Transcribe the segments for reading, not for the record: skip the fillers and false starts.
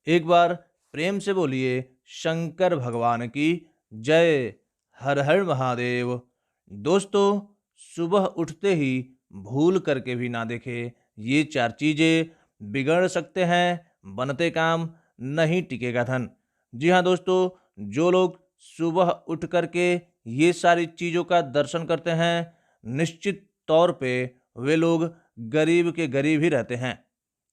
एक बार प्रेम से बोलिए शंकर भगवान की जय। हर हर महादेव। दोस्तों, सुबह उठते ही भूल करके भी ना देखें, ये चार चीजें बिगड़ सकते हैं बनते काम, नहीं टिकेगा धन। जी हाँ दोस्तों, जो लोग सुबह उठ करके ये सारी चीजों का दर्शन करते हैं, निश्चित तौर पे वे लोग गरीब के गरीब ही रहते हैं।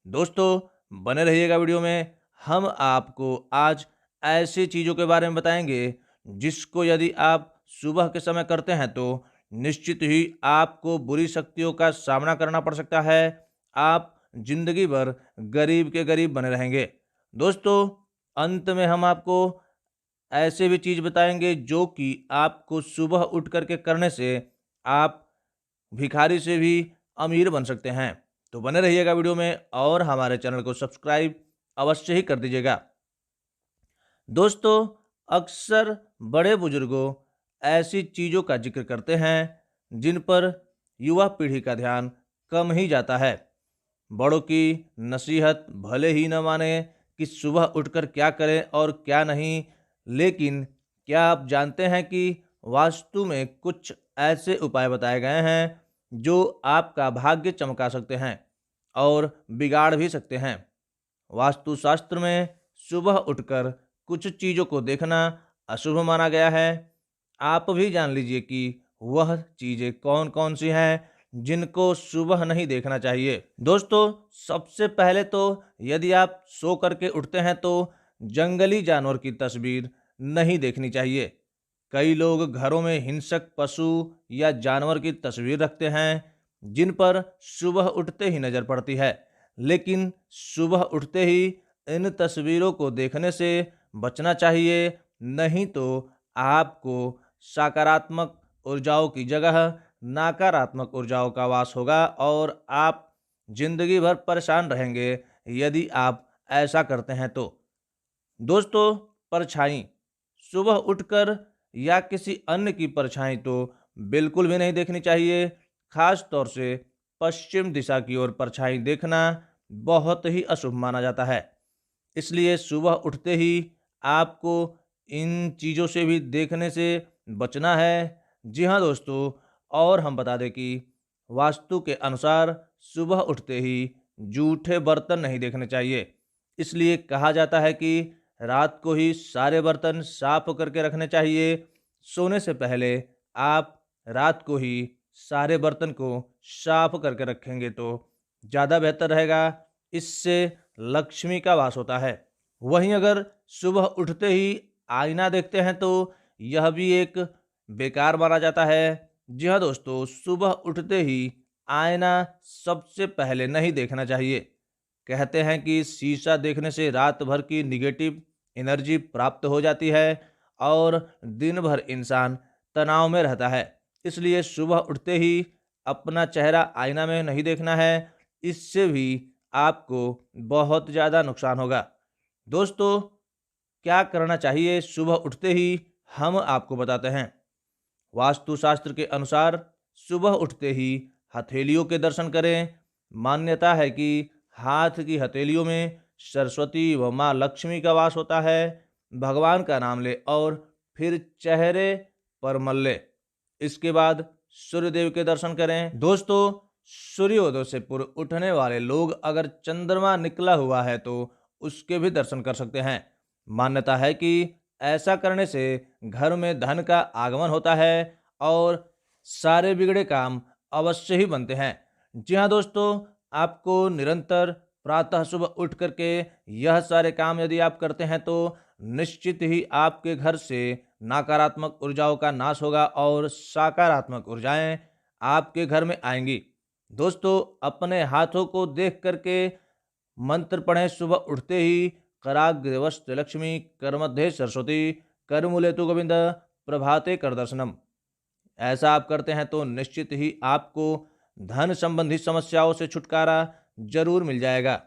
दोस्तों, बने रहिएगा वीडियो में। हम आपको आज ऐसी चीज़ों के बारे में बताएंगे जिसको यदि आप सुबह के समय करते हैं तो निश्चित ही आपको बुरी शक्तियों का सामना करना पड़ सकता है। आप जिंदगी भर गरीब के गरीब बने रहेंगे। दोस्तों, अंत में हम आपको ऐसे भी चीज़ बताएंगे जो कि आपको सुबह उठ करके करने से आप भिखारी से भी अमीर बन सकते हैं। तो बने रहिएगा वीडियो में और हमारे चैनल को सब्सक्राइब अवश्य ही कर दीजिएगा। दोस्तों, अक्सर बड़े बुजुर्गों ऐसी चीज़ों का जिक्र करते हैं जिन पर युवा पीढ़ी का ध्यान कम ही जाता है। बड़ों की नसीहत भले ही न माने कि सुबह उठकर क्या करें और क्या नहीं, लेकिन क्या आप जानते हैं कि वास्तु में कुछ ऐसे उपाय बताए गए हैं जो आपका भाग्य चमका सकते हैं और बिगाड़ भी सकते हैं। वास्तुशास्त्र में सुबह उठकर कुछ चीज़ों को देखना अशुभ माना गया है। आप भी जान लीजिए कि वह चीज़ें कौन कौन सी हैं जिनको सुबह नहीं देखना चाहिए। दोस्तों, सबसे पहले तो यदि आप सो करके उठते हैं तो जंगली जानवर की तस्वीर नहीं देखनी चाहिए। कई लोग घरों में हिंसक पशु या जानवर की तस्वीर रखते हैं जिन पर सुबह उठते ही नजर पड़ती है, लेकिन सुबह उठते ही इन तस्वीरों को देखने से बचना चाहिए। नहीं तो आपको सकारात्मक ऊर्जाओं की जगह नकारात्मक ऊर्जाओं का वास होगा और आप जिंदगी भर परेशान रहेंगे यदि आप ऐसा करते हैं तो। दोस्तों, परछाई सुबह उठकर या किसी अन्य की परछाई तो बिल्कुल भी नहीं देखनी चाहिए। खास तौर से पश्चिम दिशा की ओर परछाई देखना बहुत ही अशुभ माना जाता है। इसलिए सुबह उठते ही आपको इन चीज़ों से भी देखने से बचना है। जी हाँ दोस्तों, और हम बता दें कि वास्तु के अनुसार सुबह उठते ही जूठे बर्तन नहीं देखने चाहिए। इसलिए कहा जाता है कि रात को ही सारे बर्तन साफ करके रखने चाहिए। सोने से पहले आप रात को ही सारे बर्तन को साफ करके रखेंगे तो ज़्यादा बेहतर रहेगा। इससे लक्ष्मी का वास होता है। वहीं अगर सुबह उठते ही आईना देखते हैं तो यह भी एक बेकार माना जाता है। जी हाँ दोस्तों, सुबह उठते ही आईना सबसे पहले नहीं देखना चाहिए। कहते हैं कि शीशा देखने से रात भर की निगेटिव एनर्जी प्राप्त हो जाती है और दिन भर इंसान तनाव में रहता है। इसलिए सुबह उठते ही अपना चेहरा आईना में नहीं देखना है। इससे भी आपको बहुत ज़्यादा नुकसान होगा। दोस्तों, क्या करना चाहिए सुबह उठते ही, हम आपको बताते हैं। वास्तुशास्त्र के अनुसार सुबह उठते ही हथेलियों के दर्शन करें। मान्यता है कि हाथ की हथेलियों में सरस्वती व माँ लक्ष्मी का वास होता है। भगवान का नाम ले और फिर चेहरे पर मल ले। इसके बाद सूर्यदेव के दर्शन करें। दोस्तों, सूर्योदय से पूर्व उठने वाले लोग अगर चंद्रमा निकला हुआ है तो उसके भी दर्शन कर सकते हैं। मान्यता है कि ऐसा करने से घर में धन का आगमन होता है और सारे बिगड़े काम अवश्य ही बनते हैं। जी हाँ दोस्तों, आपको निरंतर प्रातः सुबह उठ करके यह सारे काम यदि आप करते हैं तो निश्चित ही आपके घर से नकारात्मक ऊर्जाओं का नाश होगा और सकारात्मक ऊर्जाएं आपके घर में आएंगी। दोस्तों, अपने हाथों को देख करके मंत्र पढ़ें सुबह उठते ही। कराग्रवस्त लक्ष्मी, करमध्ये सरस्वती, करमुलेतु गोविंद, प्रभाते कर दर्शनम। ऐसा आप करते हैं तो निश्चित ही आपको धन संबंधी समस्याओं से छुटकारा जरूर मिल जाएगा।